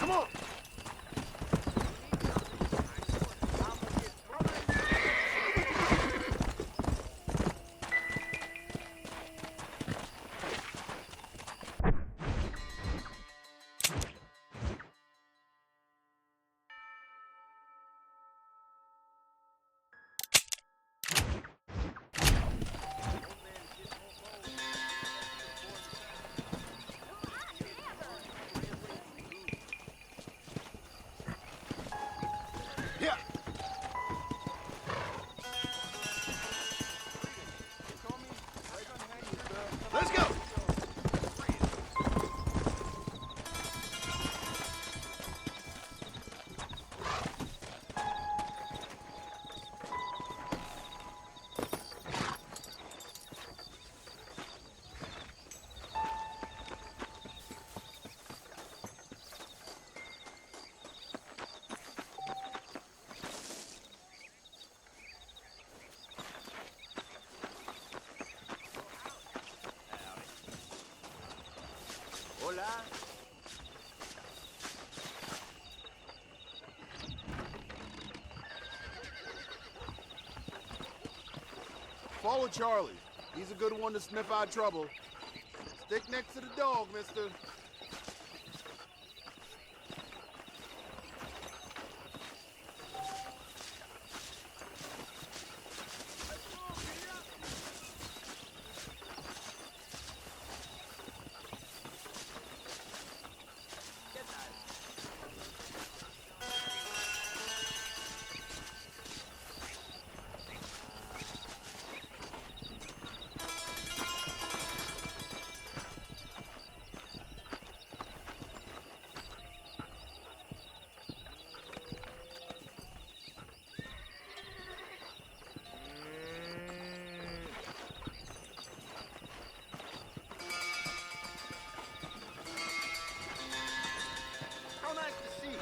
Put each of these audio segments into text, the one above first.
Come on! Yeah! Let's go! Hola. Follow Charlie. He's a good one to sniff out trouble. Stick next to the dog, mister. How nice to see you.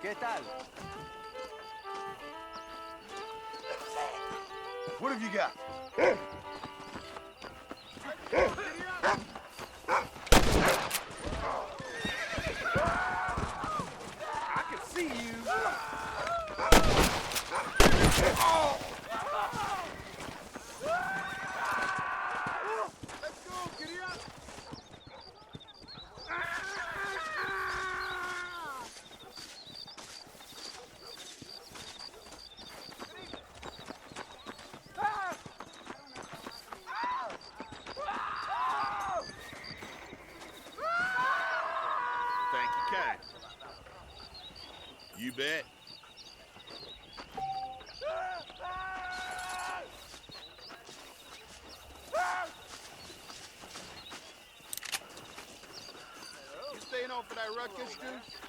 ¿Qué tal? What have you got? I can see you. Oh! Let's go, giddy up! Thank you, Cat. You bet. You staying on for that ruckus, Juice?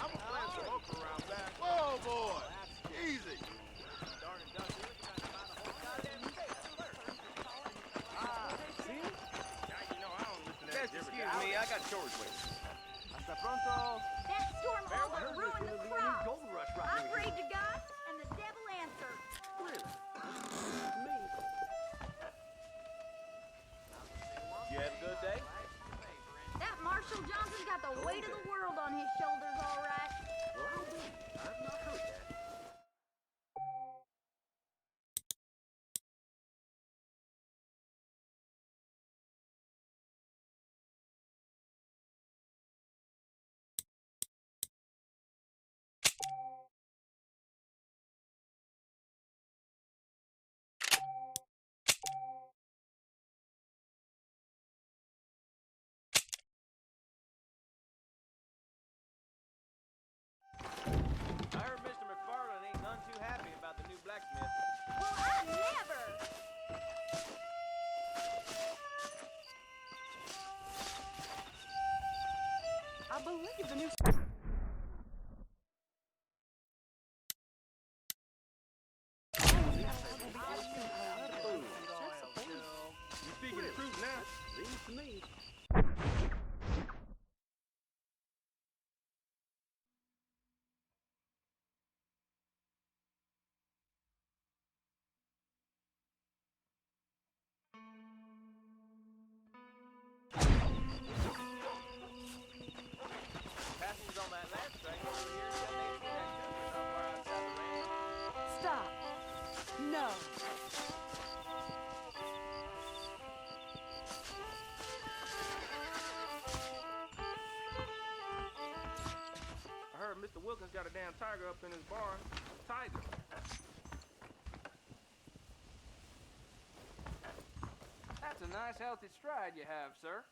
I'm a plan smoke around back. Whoa, boy! Easy. Excuse me, I got chores waiting. Hasta pronto. That storm all but ruined the crops. Gold rush I prayed to God, and the devil answered. Really? You have a good day? That Marshall Johnson's got the weight of the world on his shoulders, all right. Well, I'll be. I've not heard that. I heard Mr. McFarland ain't none too happy about the new blacksmith. Well, I never. I believe the new... You speaking the truth now? Seems to me. Passengers on that last train over here said they seen that cougar somewhere outside the ranch. Stop. No. I heard Mr. Wilkins got a damn tiger up in his barn. Tiger. That's a nice healthy stride you have, sir.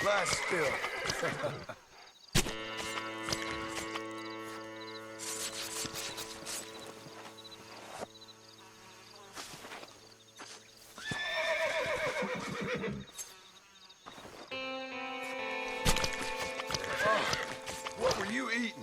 Glass spill. What were you eating?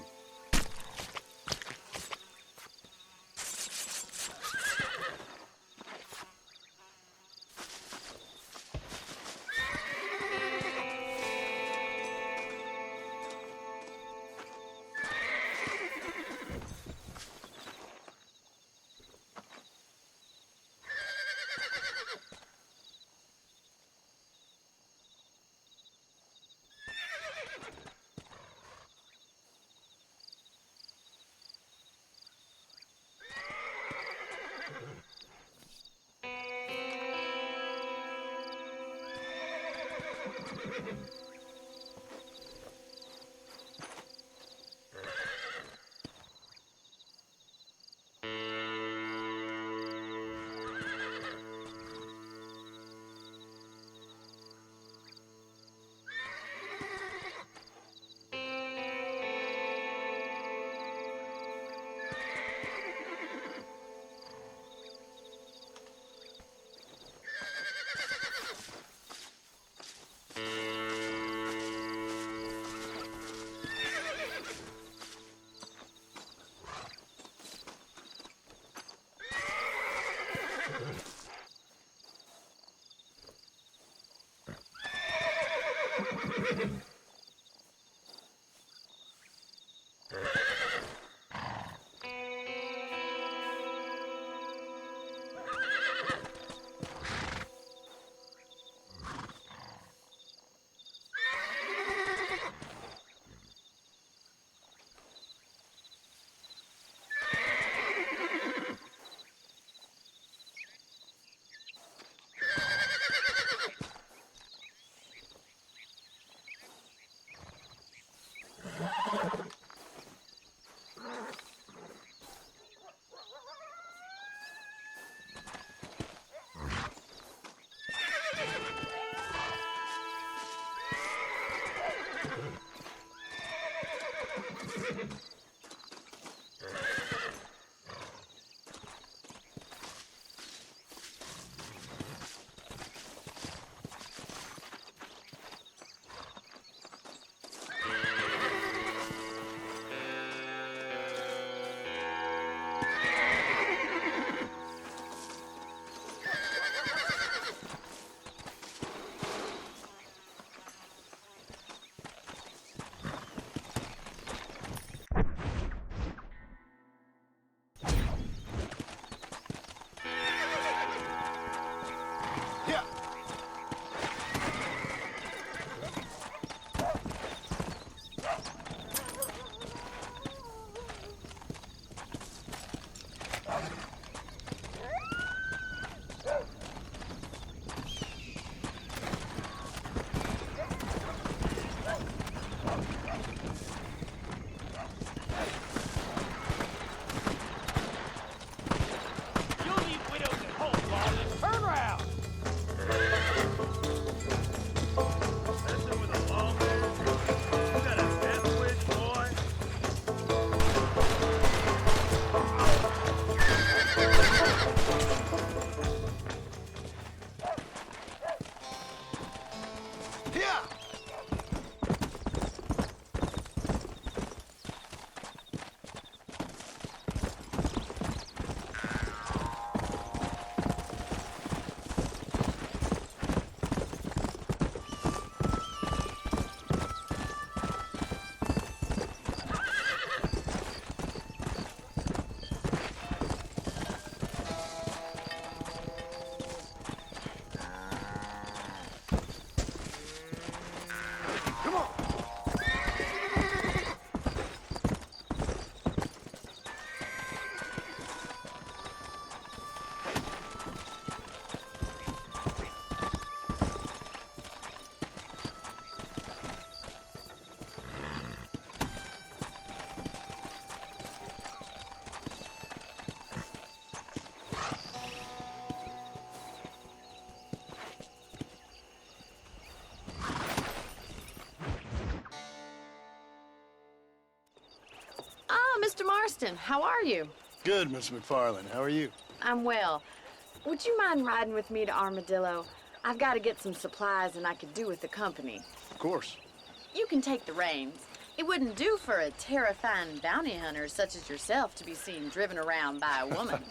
Mr. Marston. How are you? Good, Miss McFarland. How are you? I'm well. Would you mind riding with me to Armadillo? I've got to get some supplies and I could do with the company. Of course. You can take the reins. It wouldn't do for a terrifying bounty hunter such as yourself to be seen driven around by a woman.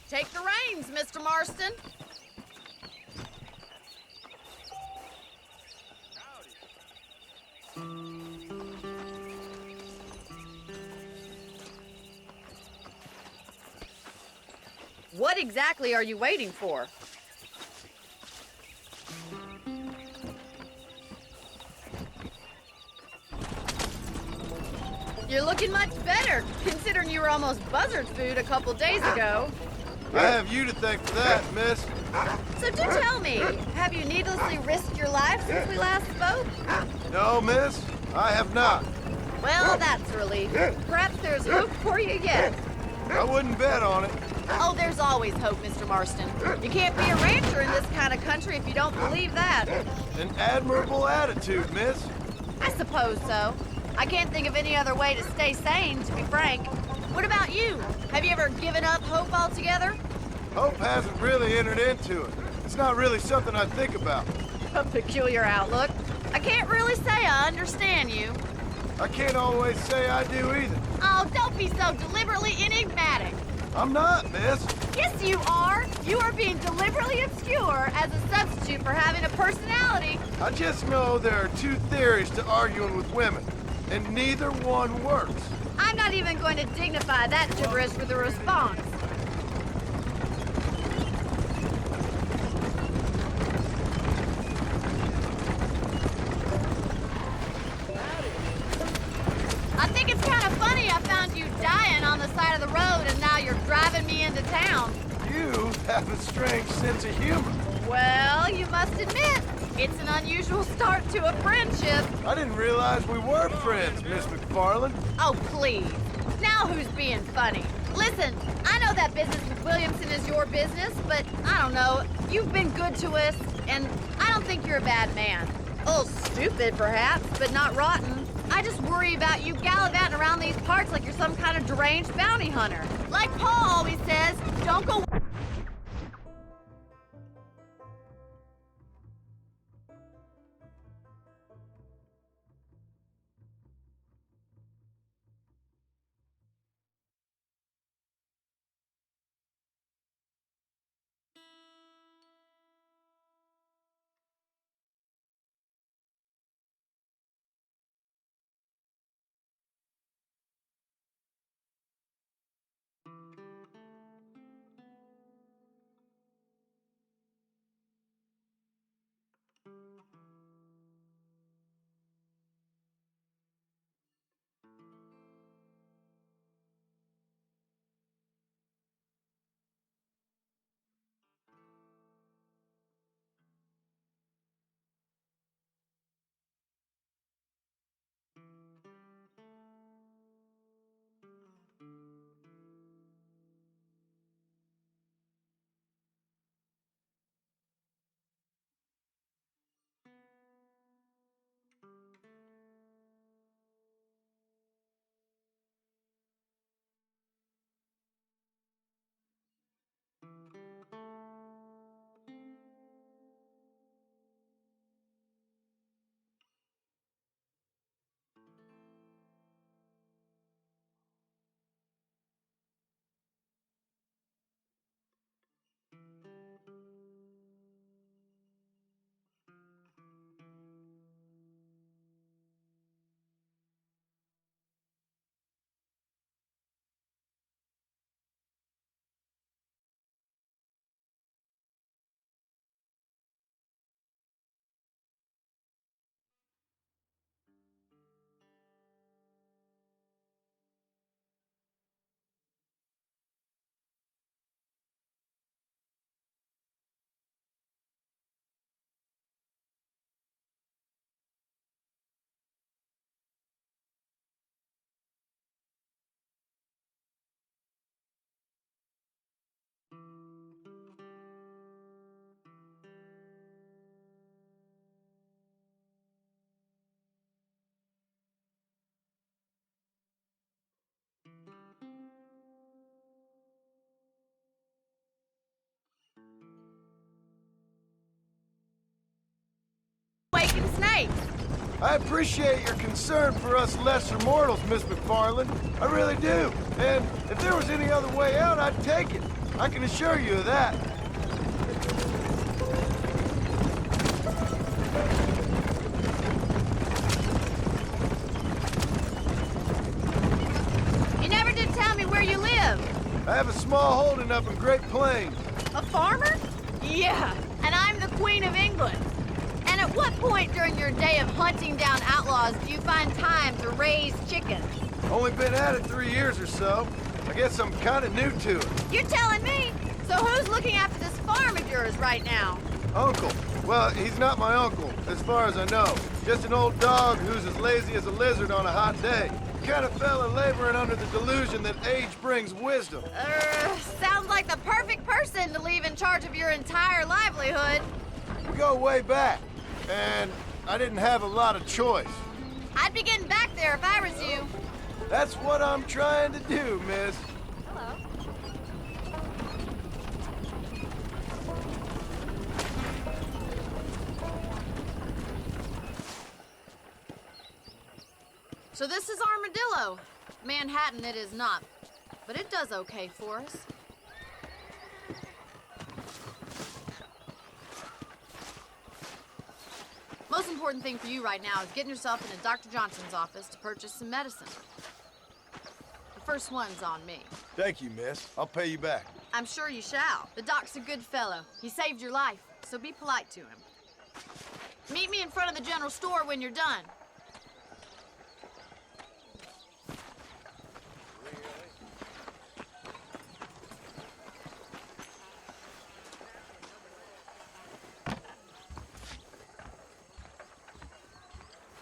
Take the reins, Mr. Marston. What exactly are you waiting for? You're looking much better, considering you were almost buzzard food a couple days ago. I have you to thank for that, miss. So do tell me, have you needlessly risked your life since we last spoke? No, miss, I have not. Well, that's a relief. Perhaps there's hope for you yet. I wouldn't bet on it. Oh, there's always hope, Mr. Marston. You can't be a rancher in this kind of country if you don't believe that. An admirable attitude, miss. I suppose so. I can't think of any other way to stay sane, to be frank. What about you? Have you ever given up hope altogether? Hope hasn't really entered into it. It's not really something I think about. A peculiar outlook. I can't really say I understand you. I can't always say I do either. Oh, don't be so deliberately enigmatic. I'm not, miss. Yes, you are. You are being deliberately obscure as a substitute for having a personality. I just know there are two theories to arguing with women, and neither one works. I'm not even going to dignify that gibberish with a response. I think it's kind of funny I found you dying on the side of the road and now you're driving me into town. You have a strange sense of humor. Well, you must admit, it's an unusual start to a friendship. I didn't realize we were friends, Miss McFarland. Oh, please. Now who's being funny? Listen, I know that business with Williamson is your business, but I don't know. You've been good to us, and I don't think you're a bad man. A little stupid, perhaps, but not rotten. I just worry about you gallivanting around these parts like you're some kind of deranged bounty hunter. Like Paul always says, don't go... disgrace. I appreciate your concern for us lesser mortals, Miss McFarland. I really do. And if there was any other way out, I'd take it. I can assure you of that. You never did tell me where you live. I have a small holding up in Great Plains. A farmer? Yeah, and I'm the Queen of England. And at what point during your day of hunting down outlaws do you find time to raise chickens? Only been at it 3 years or so. I guess I'm kind of new to it. You're telling me? So who's looking after this farm of yours right now? Uncle. Well, he's not my uncle, as far as I know. Just an old dog who's as lazy as a lizard on a hot day. Kind of fella laboring under the delusion that age brings wisdom. Sounds like the perfect person to leave in charge of your entire livelihood. We go way back, and I didn't have a lot of choice. I'd be getting back there if I was you. That's what I'm trying to do, miss. Hello. So this is Armadillo. Manhattan it is not, but it does okay for us. Most important thing for you right now is getting yourself into Dr. Johnson's office to purchase some medicine. The first one's on me. Thank you, miss. I'll pay you back. I'm sure you shall. The doc's a good fellow. He saved your life, so be polite to him. Meet me in front of the general store when you're done.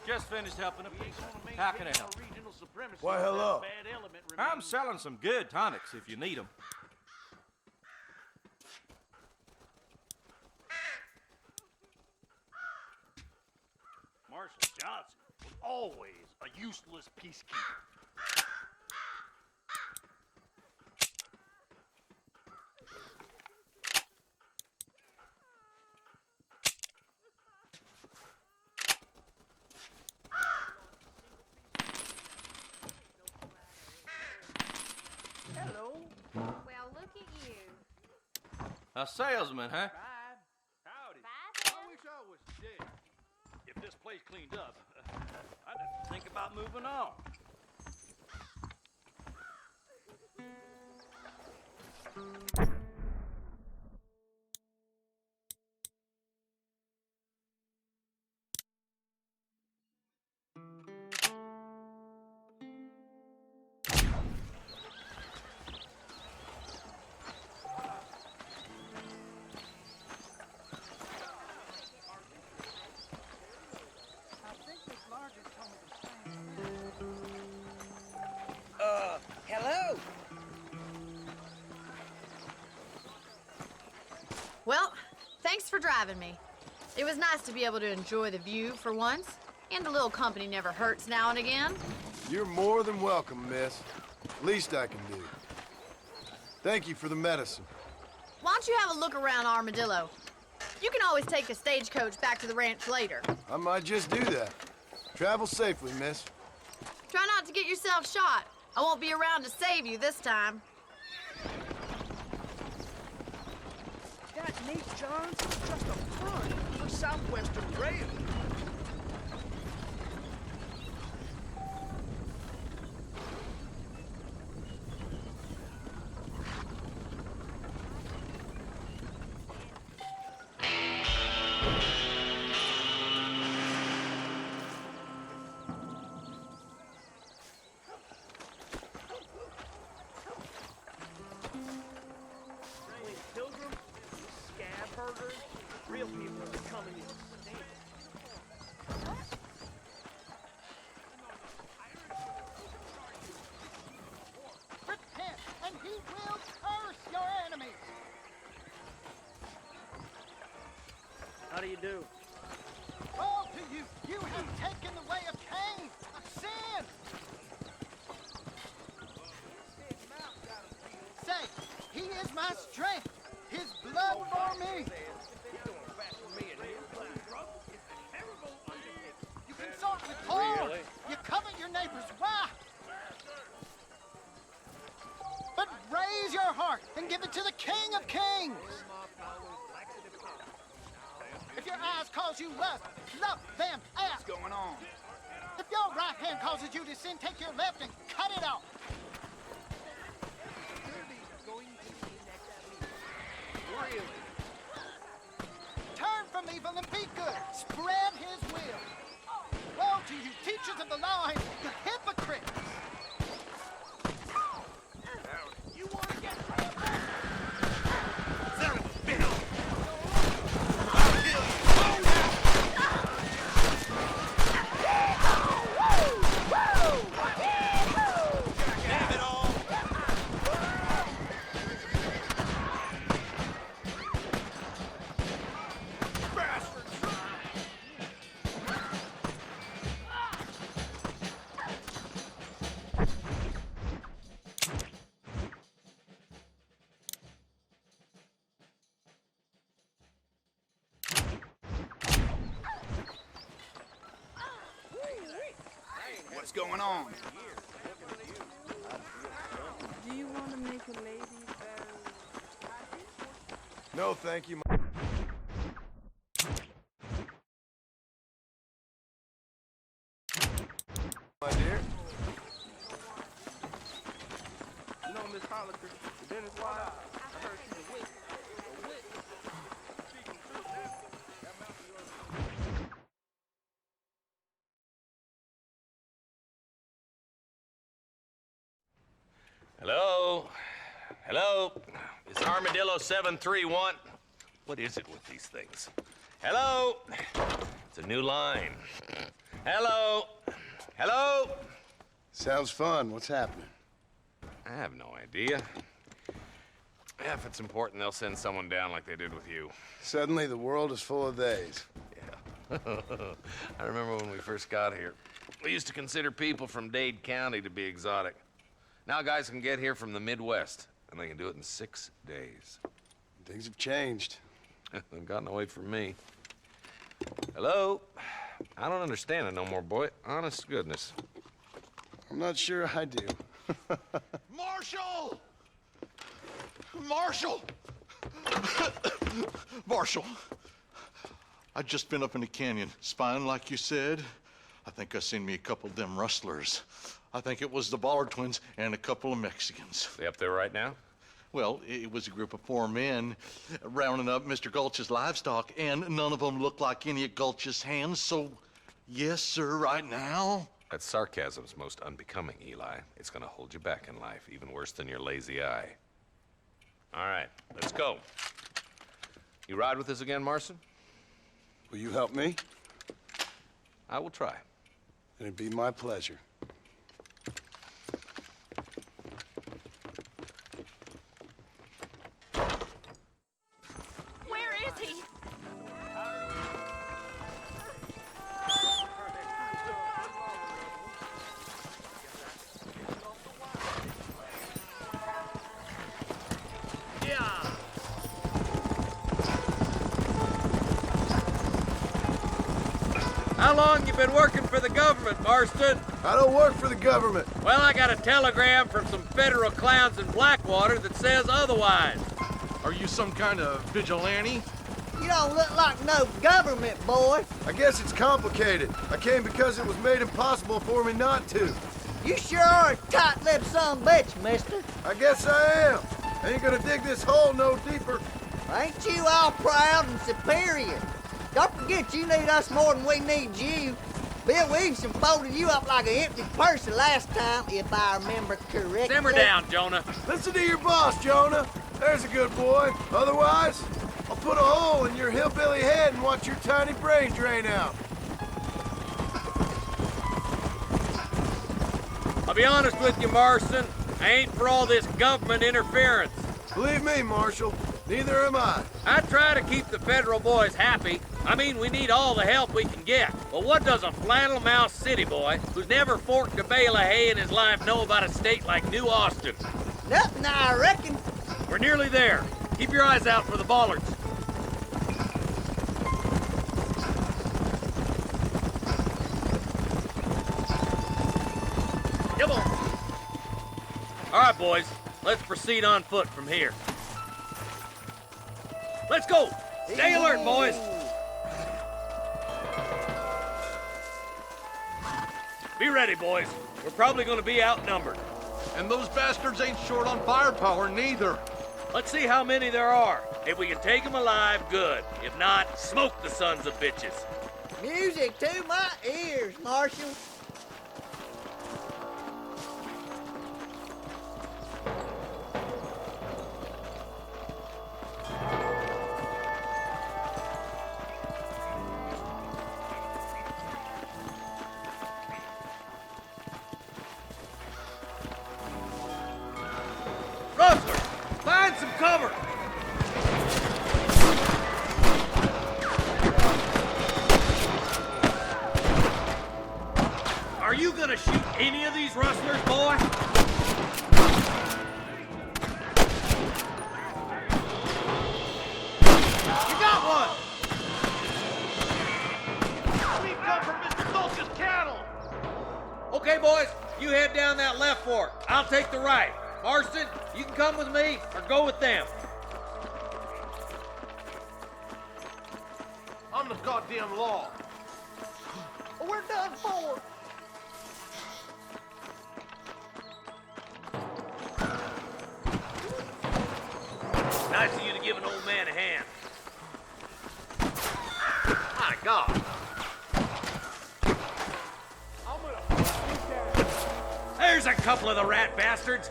Just finished helping a people. How can I help? Why, hello. I'm selling some good tonics if you need them. Marshal Johnson was always a useless peacekeeper. Well, look at you. A salesman, huh? Howdy. Bye, I wish I was dead. If this place cleaned up, I'd think about moving on. Hello? Well, thanks for driving me. It was nice to be able to enjoy the view for once, and a little company never hurts now and again. You're more than welcome, miss. Least I can do. Thank you for the medicine. Why don't you have a look around Armadillo? You can always take a stagecoach back to the ranch later. I might just do that. Travel safely, miss. Try not to get yourself shot. I won't be around to save you this time. That Nate Johns is just a front for Southwestern Rail. Pilgrims, scab herders, real people are coming in. Repent, and he will curse your enemies. How do you do? Woe to you! You have taken the way of Cain, of sin! Say, he is my strength, his blood for me! your neighbors. Why? But raise your heart and give it to the King of Kings. If your eyes cause you lust, love them out. What's going on? If your right hand causes you to sin, take your left and cut it off. Really? Turn from evil and be good. Spread his will. Woe to you, teachers of the law and you hypocrites. You want to get Son of a bitch! Damn it all! What's going on? Do you want to make a lady very... No, thank you. My dear. You know Miss Holliker, the dentist wife? I heard she's a witch. Hello? Hello? Is Armadillo 731? What is it with these things? Hello? It's a new line. Hello? Hello? Sounds fun. What's happening? I have no idea. If it's important, they'll send someone down like they did with you. Suddenly, the world is full of theys. Yeah. I remember when we first got here. We used to consider people from Dade County to be exotic. Now guys can get here from the Midwest, and they can do it in 6 days. Things have changed. They've gotten away from me. Hello? I don't understand it no more, boy. Honest to goodness. I'm not sure I do. Marshall! Marshall! Marshall! I just been up in the canyon, spying like you said. I think I seen me a couple of them rustlers. I think it was the Ballard twins and a couple of Mexicans. They up there right now? Well, it was a group of 4 men rounding up Mr. Gulch's livestock, and none of them looked like any of Gulch's hands, so yes, sir, right now. That sarcasm's most unbecoming, Eli. It's gonna hold you back in life, even worse than your lazy eye. All right, let's go. You ride with us again, Marson? Will you help me? I will try. It'd be my pleasure. Where is he? How long you been working for the government, Marston? I don't work for the government. Well, I got a telegram from some federal clowns in Blackwater that says otherwise. Are you some kind of vigilante? You don't look like no government, boy. I guess it's complicated. I came because it was made impossible for me not to. You sure are a tight-lipped son of a bitch, mister. I guess I am. I ain't gonna dig this hole no deeper. Ain't you all proud and superior? Don't forget you need us more than we need you. Bill Williamson folded you up like an empty purse the last time, if I remember correctly. Simmer down, Jonah. Listen to your boss, Jonah. There's a good boy. Otherwise, I'll put a hole in your hillbilly head and watch your tiny brain drain out. I'll be honest with you, Marston. I ain't for all this government interference. Believe me, Marshal, neither am I. I try to keep the federal boys happy. I mean, we need all the help we can get. But what does a flannel-mouthed city boy who's never forked a bale of hay in his life know about a state like New Austin? Nothing, I reckon. We're nearly there. Keep your eyes out for the bollards. Come on. All right, boys. Let's proceed on foot from here. Let's go. Stay alert, boys. Be ready, boys. We're probably going to be outnumbered. And those bastards ain't short on firepower, neither. Let's see how many there are. If we can take them alive, good. If not, smoke the sons of bitches. Music to my ears, Marshal. Rustler, find some cover. Are you gonna shoot any of these rustlers, boy? You got one! We come from Mr. Dulce's cattle. Okay, boys, you head down that left fork. I'll take the right. Marston, you can come with me or go with them. I'm the goddamn law. We're done for. Nice of you to give an old man a hand. My God. There's a couple of the rat bastards.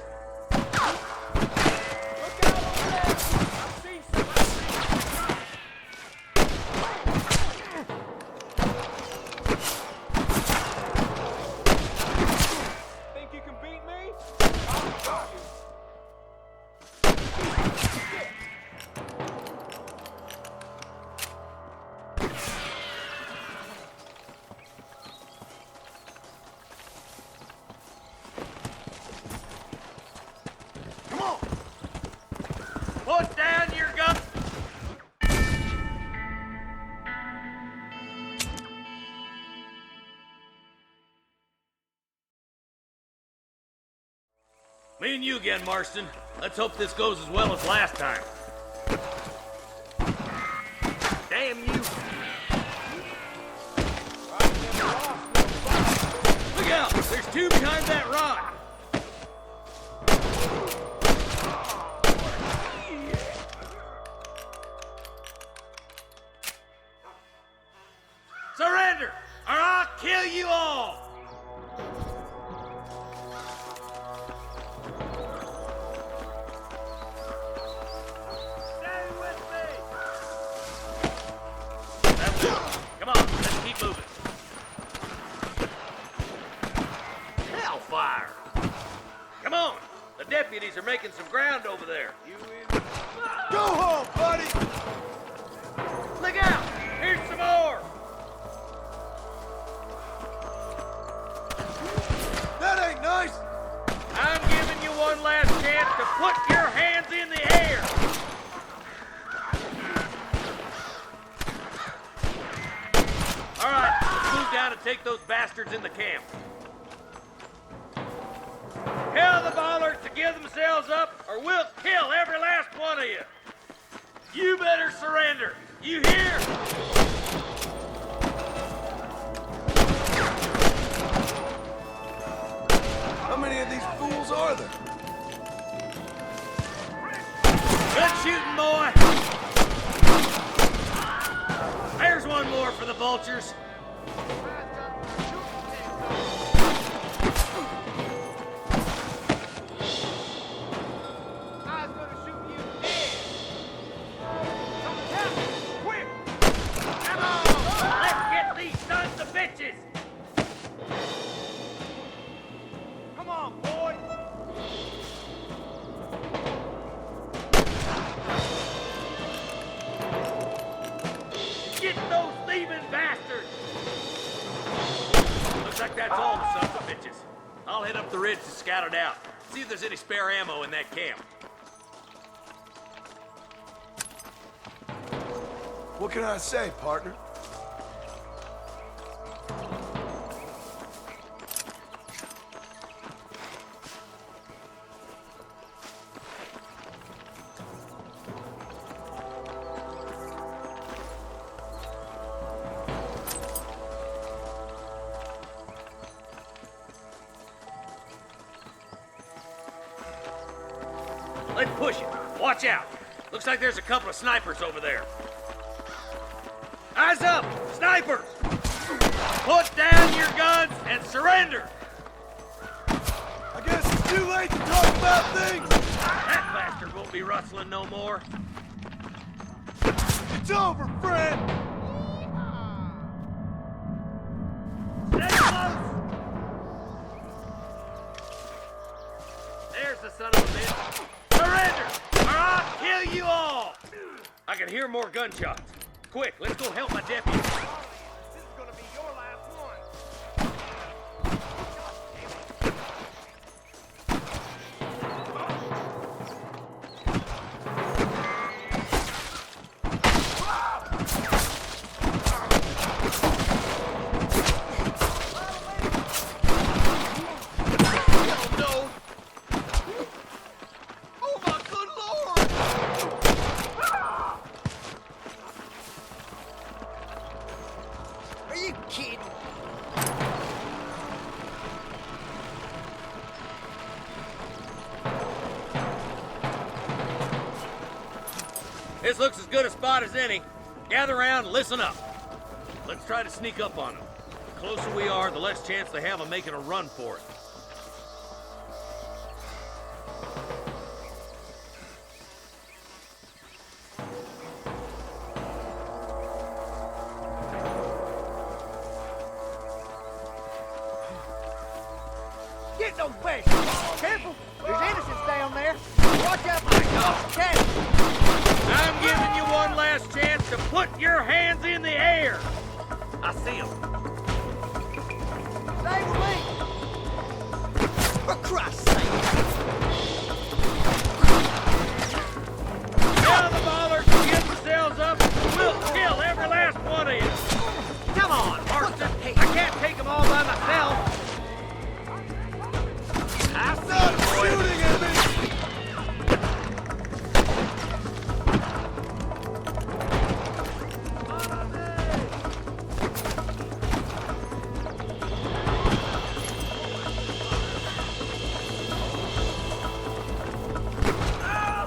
Think you can beat me? I'll show you. Come on. Put down your gun. Me and you again, Marston. Let's hope this goes as well as last time. Damn you. Look out! There's two behind that rock. Surrender, or I'll kill you all! Stay with me! That's it. Come on, let's keep moving. Hellfire! Come on, the deputies are making some ground over there. Go home, buddy! Look out! Here's some more! That ain't nice! I'm giving you one last chance to put your hands in the air! All right, let's move down and take those bastards in the camp. Tell the bollards to give themselves up, or we'll kill every last one of you. You better surrender. You hear? How many of these fools are there? Good shooting, boy. There's one more for the vultures. I was gonna shoot you dead. Something's happening. Quick! Come on, let's get these sons of bitches. Come on, boy. Get those thieving bastards! Looks like that's all the sons of bitches. I'll head up the ridge to scout it out. See if there's any spare ammo in that camp. What can I say, partner? Let's push it. Watch out. Looks like there's a couple of snipers over there. Eyes up! Snipers! Put down your guns and surrender! I guess it's too late to talk about things! That bastard won't be rustling no more. It's over, friend! Stay close! There's the son of a bitch. Surrender, or I'll kill you all! I can hear more gunshots. Quick, let's go help my deputy. This is gonna be your last one. Are you kidding? This looks as good a spot as any. Gather around and listen up. Let's try to sneak up on them. The closer we are, the less chance they have of making a run for it. Get no fish! Careful! There's innocents down there! Watch out for the cat! I'm giving you one last chance to put your hands in the air. I see them. Stay with me! For Christ's sake! Now the ballers can get themselves up. We'll kill every last one of you. Come on, Marston. I can't take them all by myself. I see Stop you, boy. shooting at me!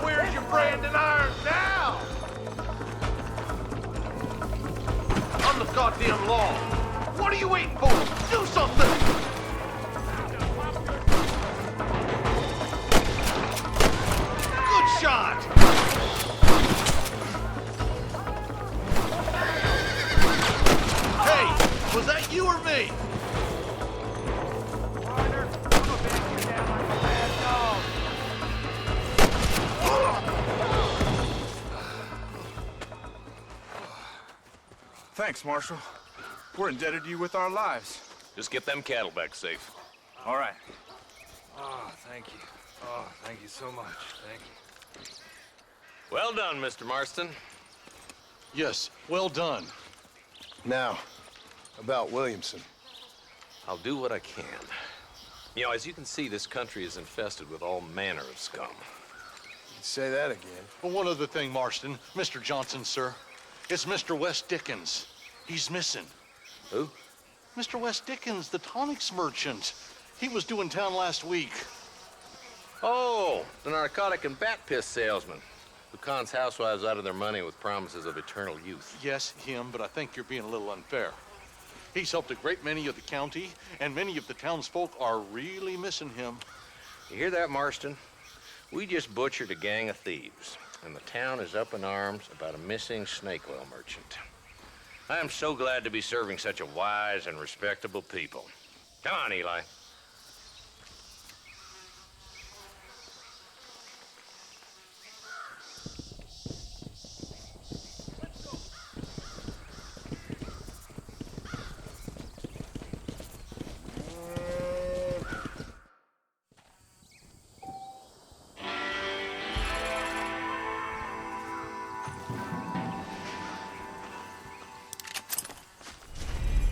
Where's your brand and iron now? I'm the goddamn law. What are you waiting for? Do something! Good shot! Hey, was that you or me? Partner, I'm gonna back you down like a mad dog. Thanks, Marshal. We're indebted to you with our lives. Just get them cattle back safe. All right. Oh, thank you. Oh, thank you so much. Thank you. Well done, Mr. Marston. Yes, well done. Now, about Williamson. I'll do what I can. You know, as you can see, this country is infested with all manner of scum. Say that again. Well, one other thing, Marston. Mr. Johnson, sir. It's Mr. Wes Dickens. He's missing. Who? Mr. Wes Dickens, the tonics merchant. He was due in town last week. Oh, the narcotic and bat piss salesman who cons housewives out of their money with promises of eternal youth. Yes, him, but I think you're being a little unfair. He's helped a great many of the county, and many of the townsfolk are really missing him. You hear that, Marston? We just butchered a gang of thieves, and the town is up in arms about a missing snake oil merchant. I am so glad to be serving such a wise and respectable people. Come on, Eli.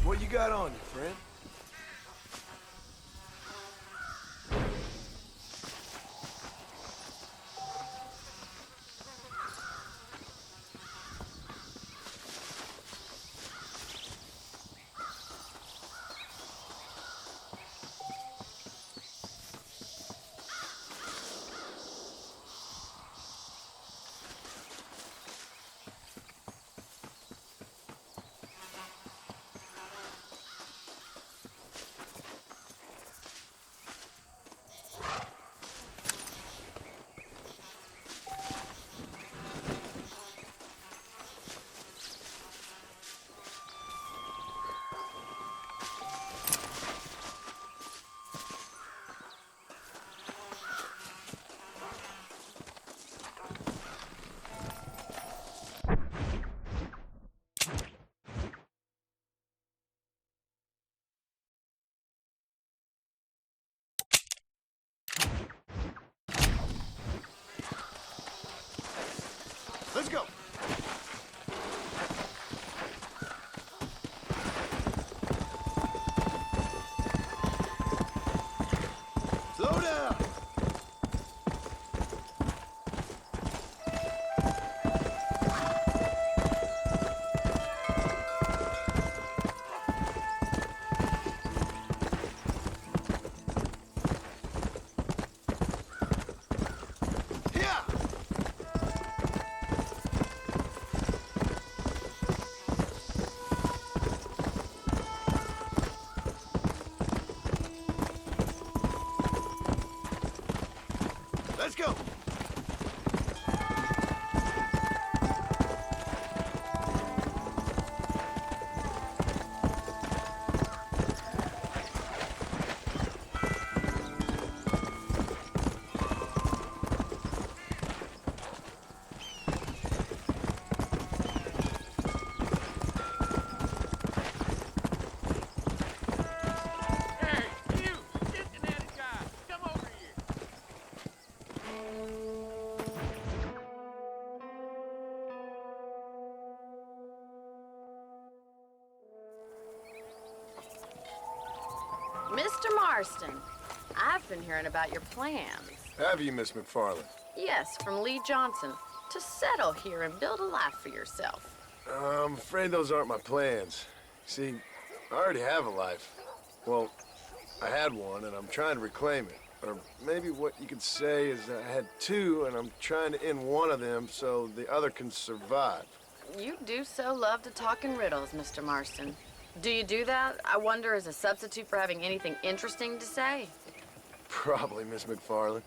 What you got on you, friend? let's go. Hey, you! Cincinnati guy! Come over here! Mr. Marston, I've been hearing about your plans. Have you, Miss McFarland? Yes, from Lee Johnson, to settle here and build a life for yourself. I'm afraid those aren't my plans. See, I already have a life. Well, I had one, and I'm trying to reclaim it. Or maybe what you could say is I had two, and I'm trying to end one of them so the other can survive. You do so love to talk in riddles, Mr. Marston. Do you do that, I wonder, as a substitute for having anything interesting to say? Probably, Miss McFarland.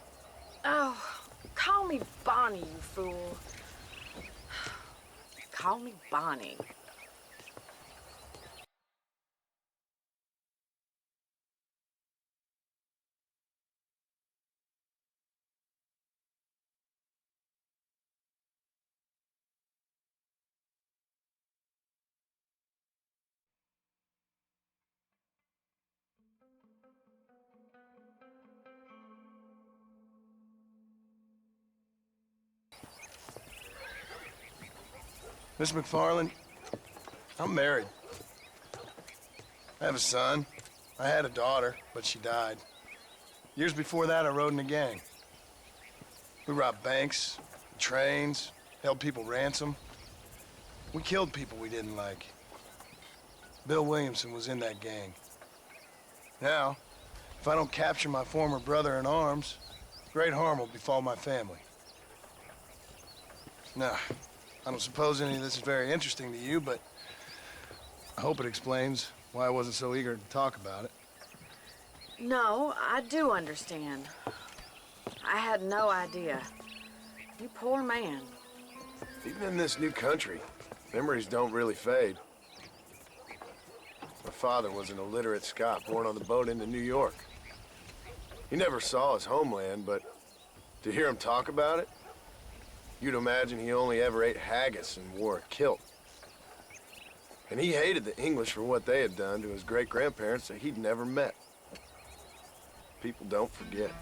Oh, call me Bonnie, you fool. Call me Bonnie. Miss McFarland, I'm married. I have a son. I had a daughter, but she died. Years before that, I rode in a gang. We robbed banks, trains, held people ransom. We killed people we didn't like. Bill Williamson was in that gang. Now, if I don't capture my former brother in arms, great harm will befall my family. Now, I don't suppose any of this is very interesting to you, but I hope it explains why I wasn't so eager to talk about it. No, I do understand. I had no idea. You poor man. Even in this new country, memories don't really fade. My father was an illiterate Scot born on the boat into New York. He never saw his homeland, but to hear him talk about it, you'd imagine he only ever ate haggis and wore a kilt. And he hated the English for what they had done to his great-grandparents that he'd never met. People don't forget.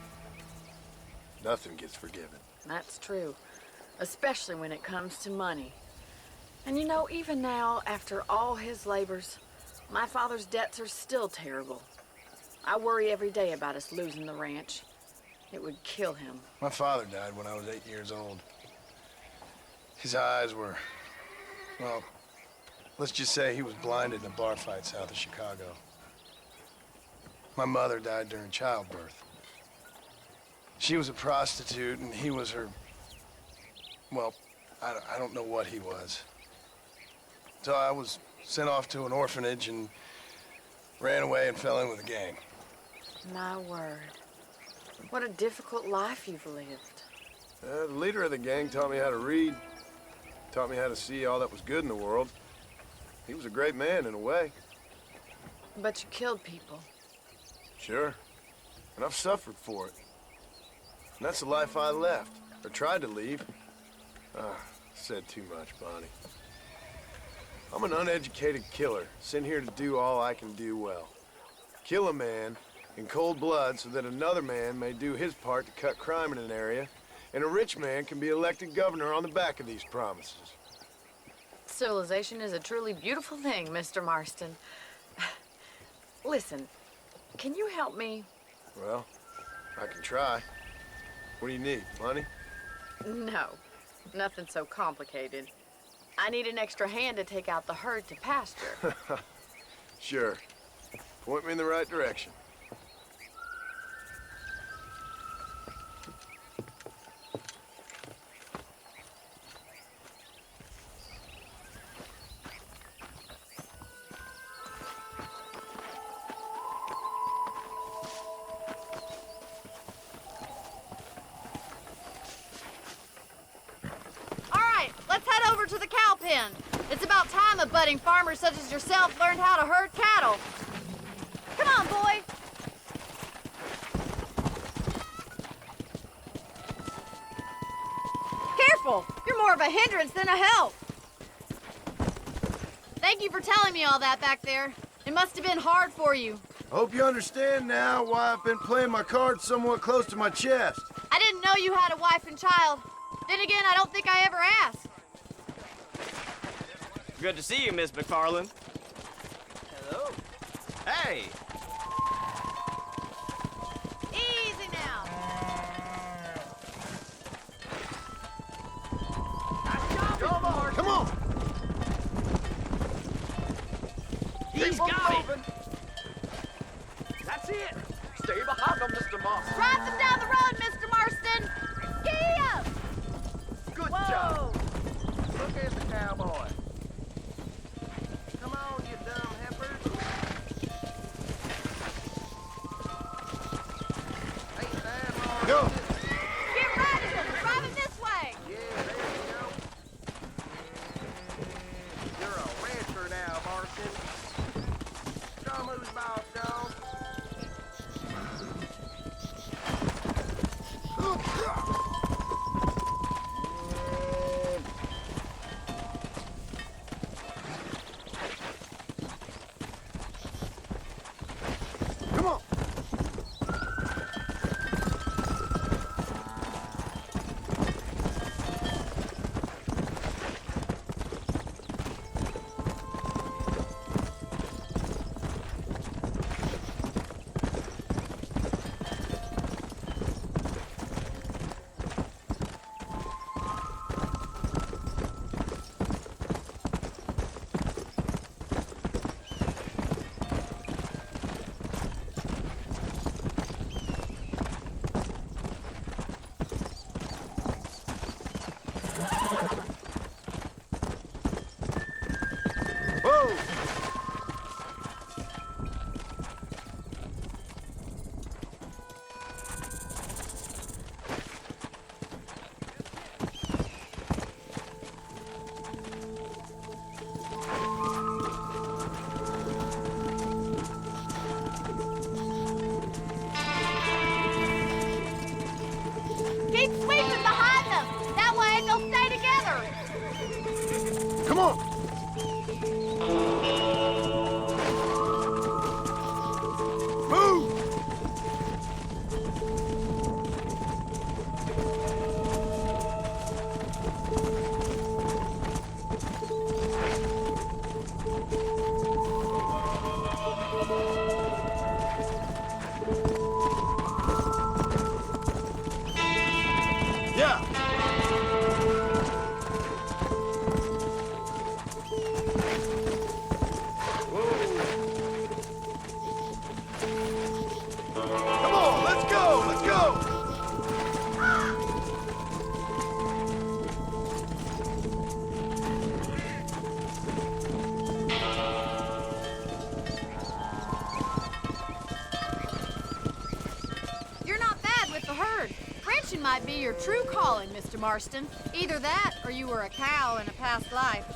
Nothing gets forgiven. That's true. Especially when it comes to money. And you know, even now, after all his labors, my father's debts are still terrible. I worry every day about us losing the ranch. It would kill him. My father died when I was 8 years old. His eyes were, well, let's just say he was blinded in a bar fight south of Chicago. My mother died during childbirth. She was a prostitute, and he was her, well, I don't know what he was. So I was sent off to an orphanage and ran away and fell in with a gang. My word. What a difficult life you've lived. The leader of the gang taught me how to read, taught me how to see all that was good in the world. He was a great man in a way. But you killed people. Sure. And I've suffered for it. And that's the life I left, or tried to leave. Said too much, Bonnie. I'm an uneducated killer, sent here to do all I can do well. Kill a man in cold blood so that another man may do his part to cut crime in an area, and a rich man can be elected governor on the back of these promises. Civilization is a truly beautiful thing, Mr. Marston. Listen, can you help me? Well, I can try. What do you need, money? No, nothing so complicated. I need an extra hand to take out the herd to pasture. Sure. Point me in the right direction. pen. It's about time a budding farmer such as yourself learned how to herd cattle. Come on, boy. Careful! You're more of a hindrance than a help. Thank you for telling me all that back there. It must have been hard for you. Hope you understand now why I've been playing my cards somewhat close to my chest. I didn't know you had a wife and child. Then again, I don't think I ever asked. Good to see you, Miss McFarland. Hello. Hey. Easy now. Come on! He's got it. That's it. Stay behind him, Mr. Moss. Drive them down the road, Mr. Marston. Giddy up. Good Whoa. job. Look at the cowboy. Come on, you dumb heifers. Ain't that hard? Go! Get riding them. Drive it this way. Yeah, there you go. You're a rancher now, Marston. Show 'em who's boss, dog. Come on! Whoa! Keep sweeping behind them. That way they'll stay together. Come on! Move! Yeah! Come on, let's go! Let's go! You're not bad with the herd. Ranching might be your true calling, Mr. Marston. Either that, or you were a cow in a past life.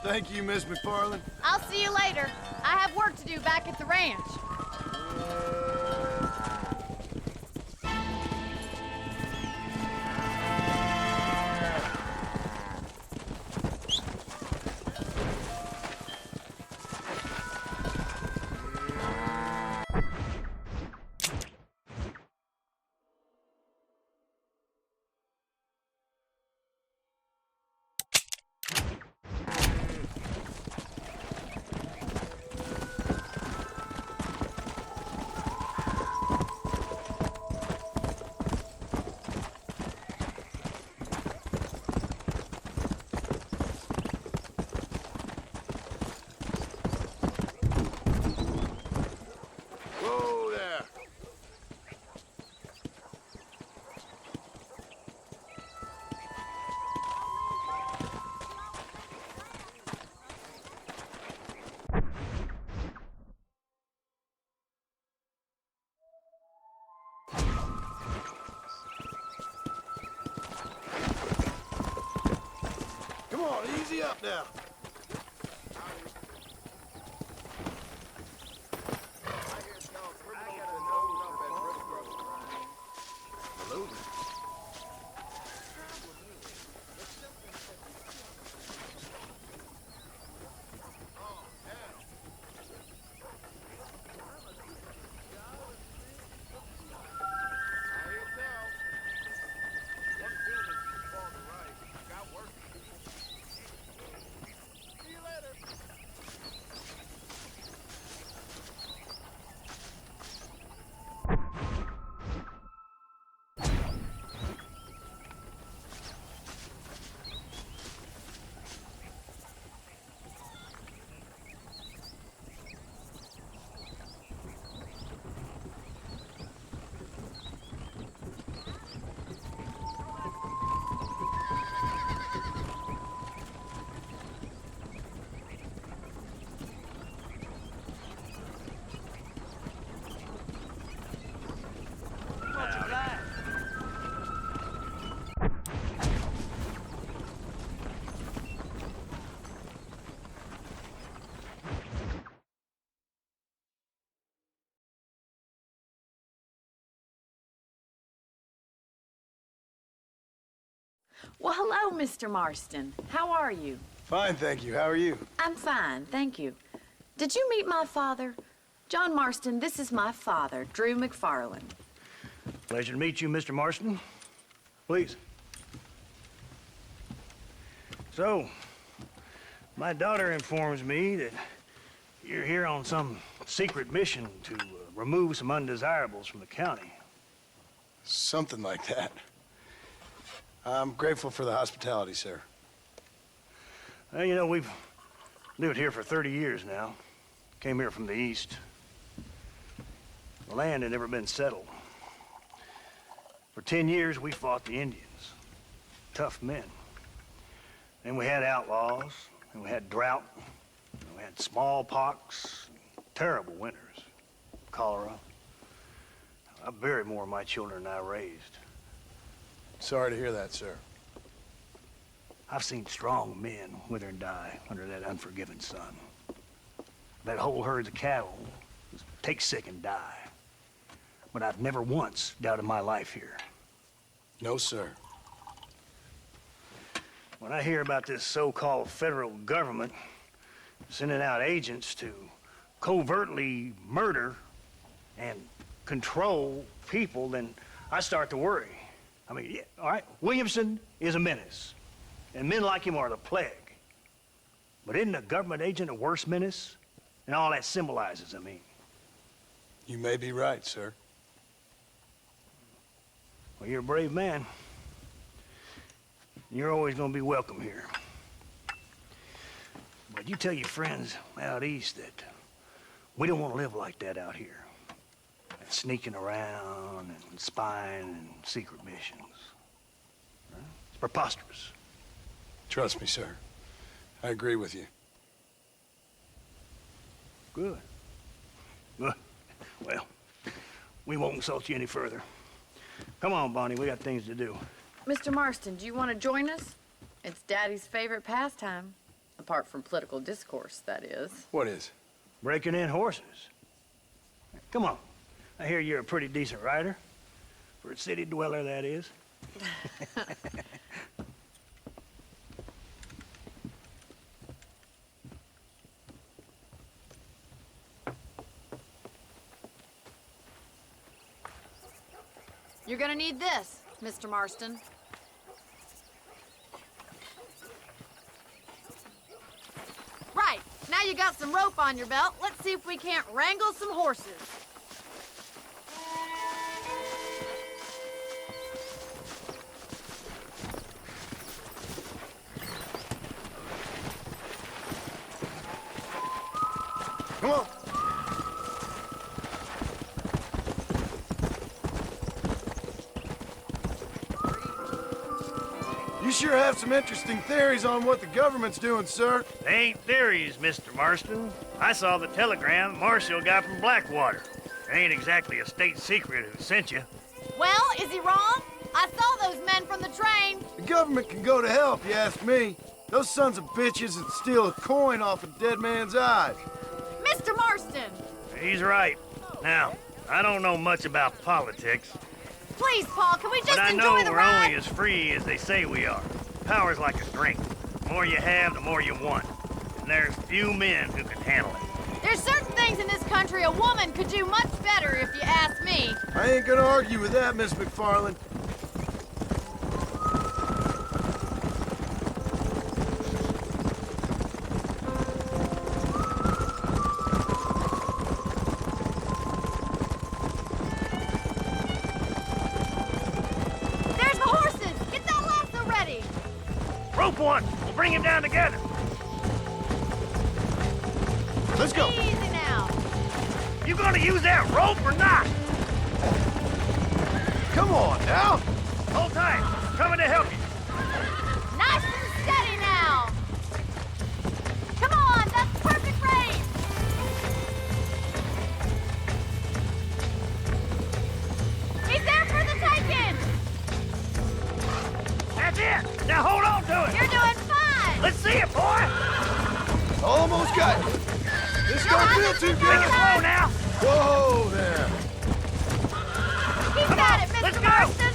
Thank you, Miss McFarland. I'll see you later. I have work to do back at the ranch. Come on, easy up now. Well, hello, Mr. Marston. How are you? Fine, thank you. How are you? I'm fine, thank you. Did you meet my father? John Marston, this is my father, Drew McFarland. Pleasure to meet you, Mr. Marston. Please. So, my daughter informs me that you're here on some secret mission to remove some undesirables from the county. Something like that. I'm grateful for the hospitality, sir. Well, you know, we've lived here for 30 years now. Came here from the east. The land had never been settled. For 10 years, we fought the Indians. Tough men. Then we had outlaws, and we had drought, and we had smallpox, terrible winters, cholera. I buried more of my children than I raised. Sorry to hear that, sir. I've seen strong men wither and die under that unforgiving sun. That whole herds of cattle just take sick and die. But I've never once doubted my life here. No, sir. When I hear about this so-called federal government sending out agents to covertly murder and control people, then I start to worry. I mean, yeah, all right, Williamson is a menace, and men like him are the plague. But isn't a government agent a worse menace? And all that symbolizes, I mean. You may be right, sir. Well, you're a brave man. You're always gonna be welcome here. But you tell your friends out east that we don't want to live like that out here. Sneaking around and spying and secret missions. Right? It's preposterous. Trust me, sir. I agree with you. Good. Good. Well, we won't insult you any further. Come on, Bonnie, we got things to do. Mr. Marston, do you want to join us? It's Daddy's favorite pastime. Apart from political discourse, that is. What is? Breaking in horses. Come on. I hear you're a pretty decent rider. For a city dweller, that is. You're gonna need this, Mr. Marston. Right, now you got some rope on your belt. Let's see if we can't wrangle some horses. Come on. You sure have some interesting theories on what the government's doing, sir. They ain't theories, Mr. Marston. I saw the telegram Marshall got from Blackwater. It ain't exactly a state secret who sent you. Well, is he wrong? I saw those men from the train. The government can go to hell if you ask me. Those sons of bitches that steal a coin off a dead man's eyes. Mr. Marston! He's right. Now, I don't know much about politics, Please, Paul, can we just but I know enjoy the we're ride? only as free as they say we are. Power's like a drink. The more you have, the more you want. And there's few men who can handle it. There's certain things in this country a woman could do much better, if you ask me. I ain't gonna argue with that, Miss McFarland. There's the horses! Get that lasso ready! Rope one! We'll bring him down together. Let's go. Easy now. You gonna use that rope or not? Come on now. Hold tight. Coming to help you. Nice and steady now. Come on, that's perfect range. He's there for the taking. That's it. Now hold on to it. You're doing fine. Let's see it, boy. Almost got you. This You'll don't have feel this too in good. no Take it time. slow now. Whoa there. Keep at it, Mr. let's go. Marston.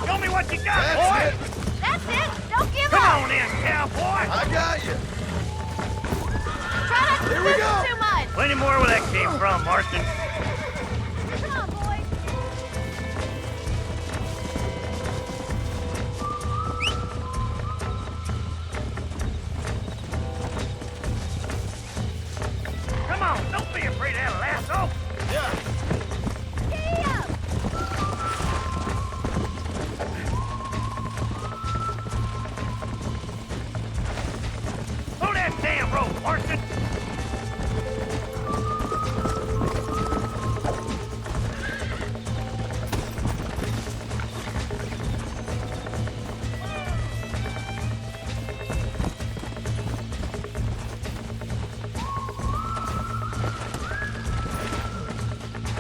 Show me what you got, That's boy. it. That's it. Don't give Come up. on in, cowboy. I got you. Try not to Here we lose go. too much. Plenty more where that came from, Marston. Come on, boys. Come on, don't be afraid of that lasso. Yeah. Giddy up. Pull that damn rope, Marston.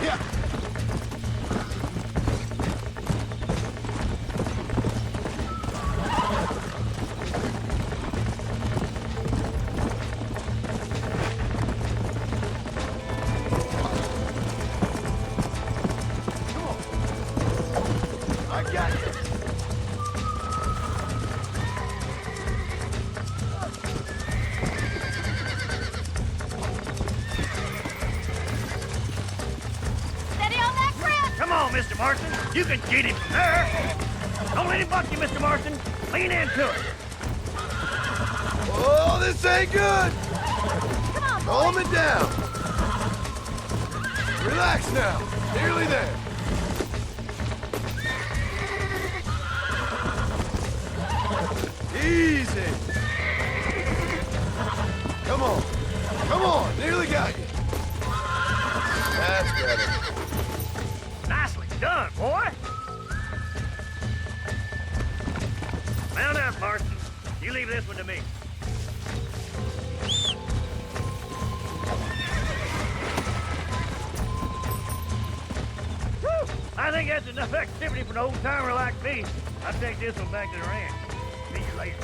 Yeah. Come on. I got you. Steady on that grip. Come on, Mr. Marston. You can get him from there. Don't let him buck you, Mr. Marston. Lean into it. Oh, this ain't good. Come on, boys. Calm it down. Relax now. Nearly there. Easy. Come on. Come on. Nearly got you. That's better. Nicely done, boy. Mount up, Marston. You leave this one to me. Whew! I think that's enough activity for an old-timer like me. I'll take this one back to the ranch. See you later.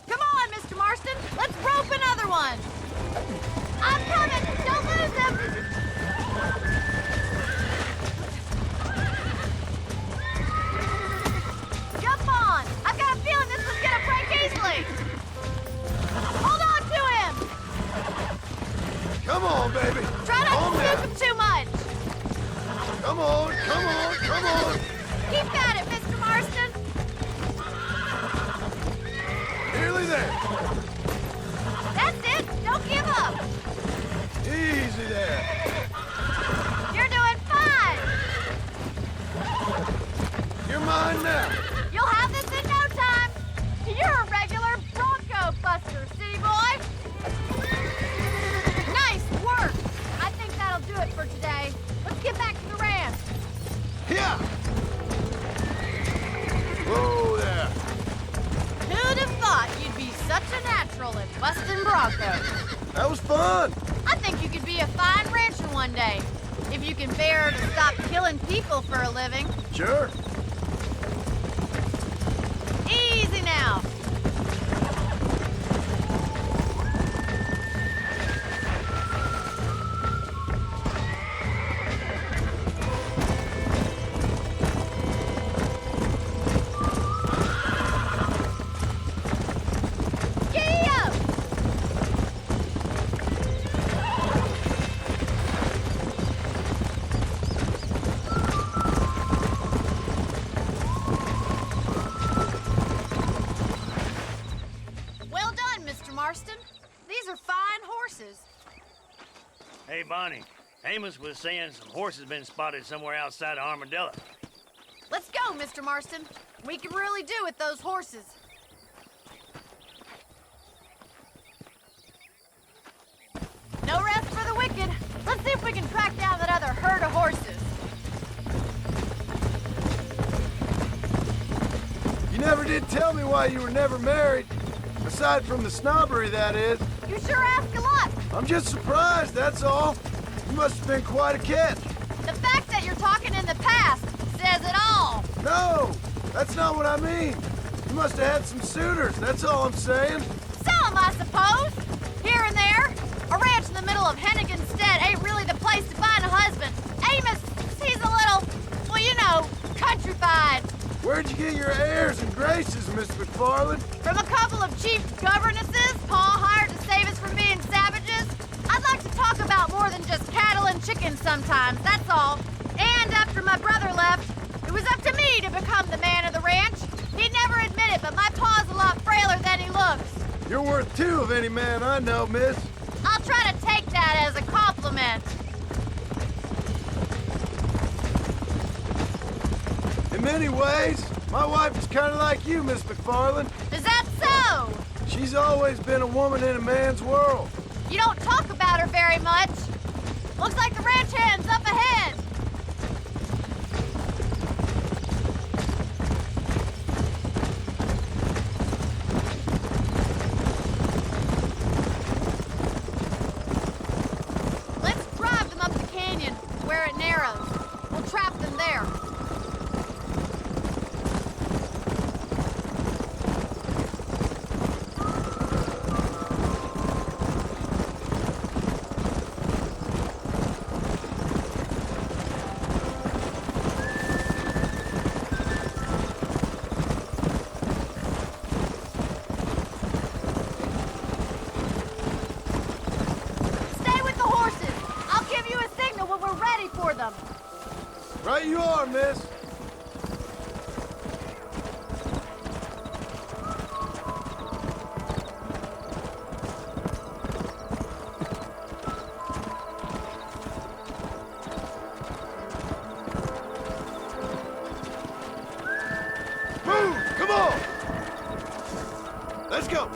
Come on, Mr. Marston. Let's rope another one. I'm coming. Don't lose him. Jump on. I've got a feeling this one's gonna break easily. Hold on to him. Come on, baby. Try not Calm to down. scoop him too much. Come on. Come on. Come on. Keep at it, Mr. Marston. Nearly there. That's it. Don't give up. Easy there. You're doing fine. You're mine now. You'll have this in no time. You're a regular Bronco buster, city boy. Nice work. I think that'll do it for today. Let's get back to the ranch. Yeah. Whoa there. Who'd have thought you'd be such an natural at busting broncos. That was fun. I think you could be a fine rancher one day, if you can bear to stop killing people for a living. Sure. Easy now. Hey, Bonnie. Amos was saying some horses been spotted somewhere outside of Armadillo. Let's go, Mr. Marston. We can really do with those horses. No rest for the wicked. Let's see if we can track down that other herd of horses. You never did tell me why you were never married. Aside from the snobbery, that is. You sure ask a lot. I'm just surprised, that's all. You must have been quite a catch. The fact that you're talking in the past says it all. No, that's not what I mean. You must have had some suitors, that's all I'm saying. Some, I suppose. Here and there. A ranch in the middle of Hennigan's Stead ain't really the place to find a husband. Amos, he's a little, well, you know, countrified. Where'd you get your airs and graces, Miss McFarland? From a couple of cheap governesses Pa hired to save us from being savages. I'd like to talk about more than just cattle and chickens sometimes, that's all. And after my brother left, it was up to me to become the man of the ranch. He'd never admit it, but my pa's a lot frailer than he looks. You're worth two of any man I know, miss. I'll try to take that as a compliment. In many ways, my wife is kind of like you, Miss McFarland. Is that so? She's always been a woman in a man's world. You don't talk about her very much. Looks like the ranch hand's up ahead. Let's drive them up the canyon, where it narrows. We'll trap them there. Right you are, miss. Move! Come on! Let's go!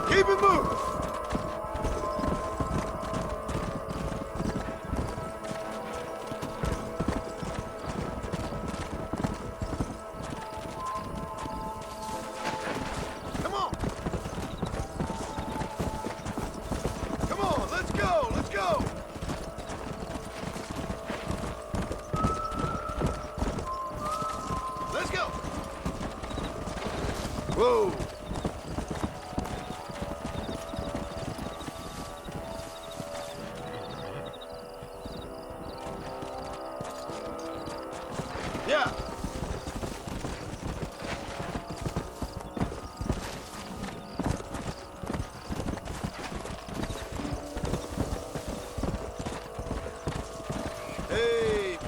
Keep it moving! Come on! Come on, let's go! Let's go! Let's go! Whoa! Yeah. Hey.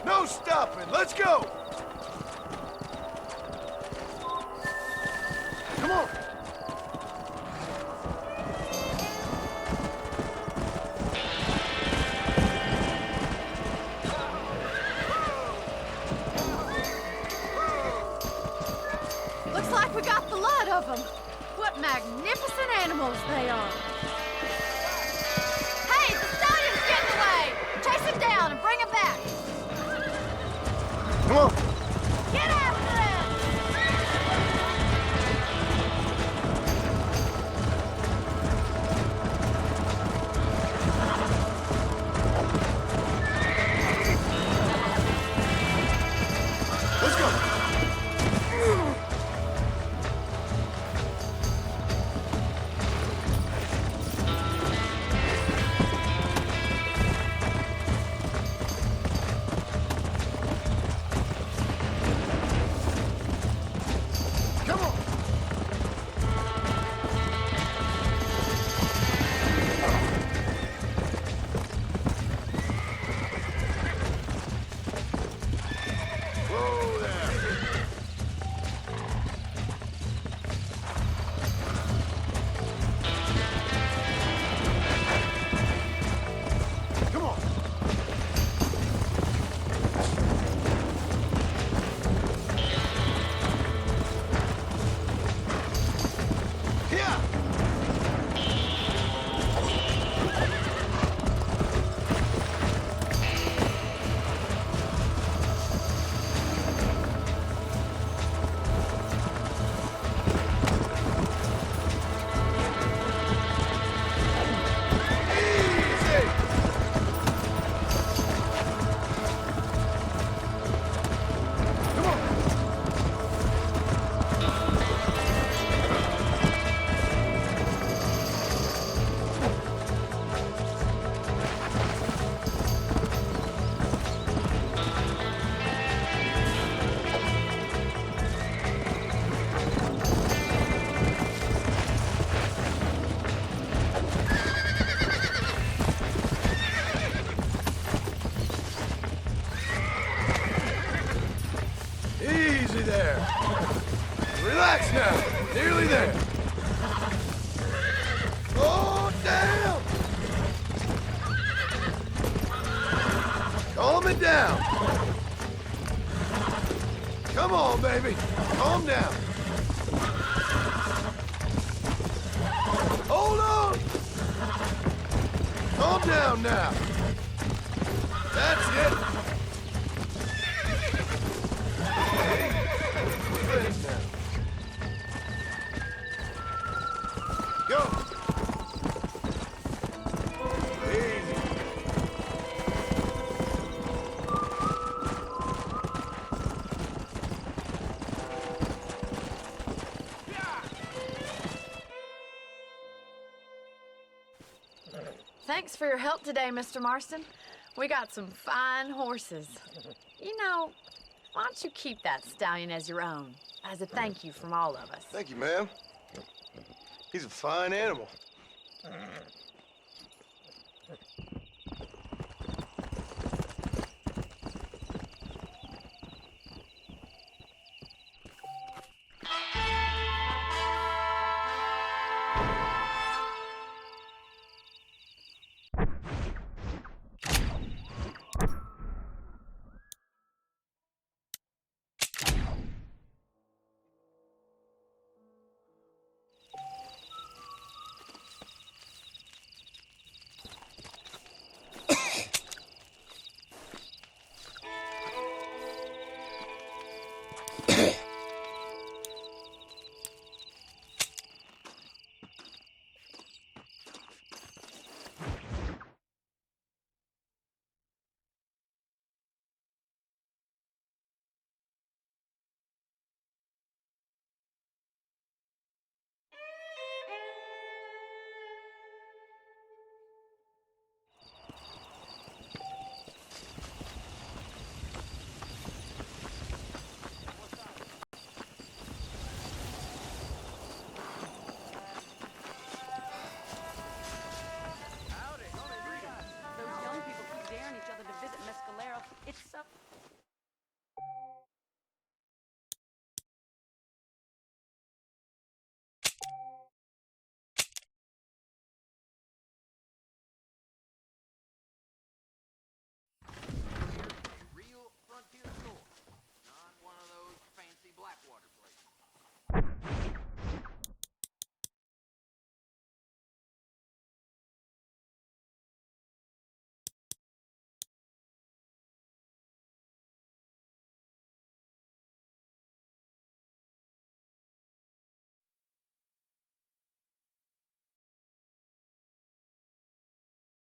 No stopping. Let's go. Come on. Looks like we got the lot of them. What magnificent animals they are. Hey, the stadium's getting away. Chase him down and bring him back. Come on. Get after him! Let's go. Come on. Whoa there. Come on. Yeah. Easy. Come on. Easy there. Relax now. Nearly there. Oh, down. Calm it down. Come on, baby. Calm down. Hold on. Calm down now. That's it. Relax now. Go. Easy. Thanks for your help today, Mr. Marston. We got some fine horses. You know, why don't you keep that stallion as your own, as a thank you from all of us? Thank you, ma'am. He's a fine animal.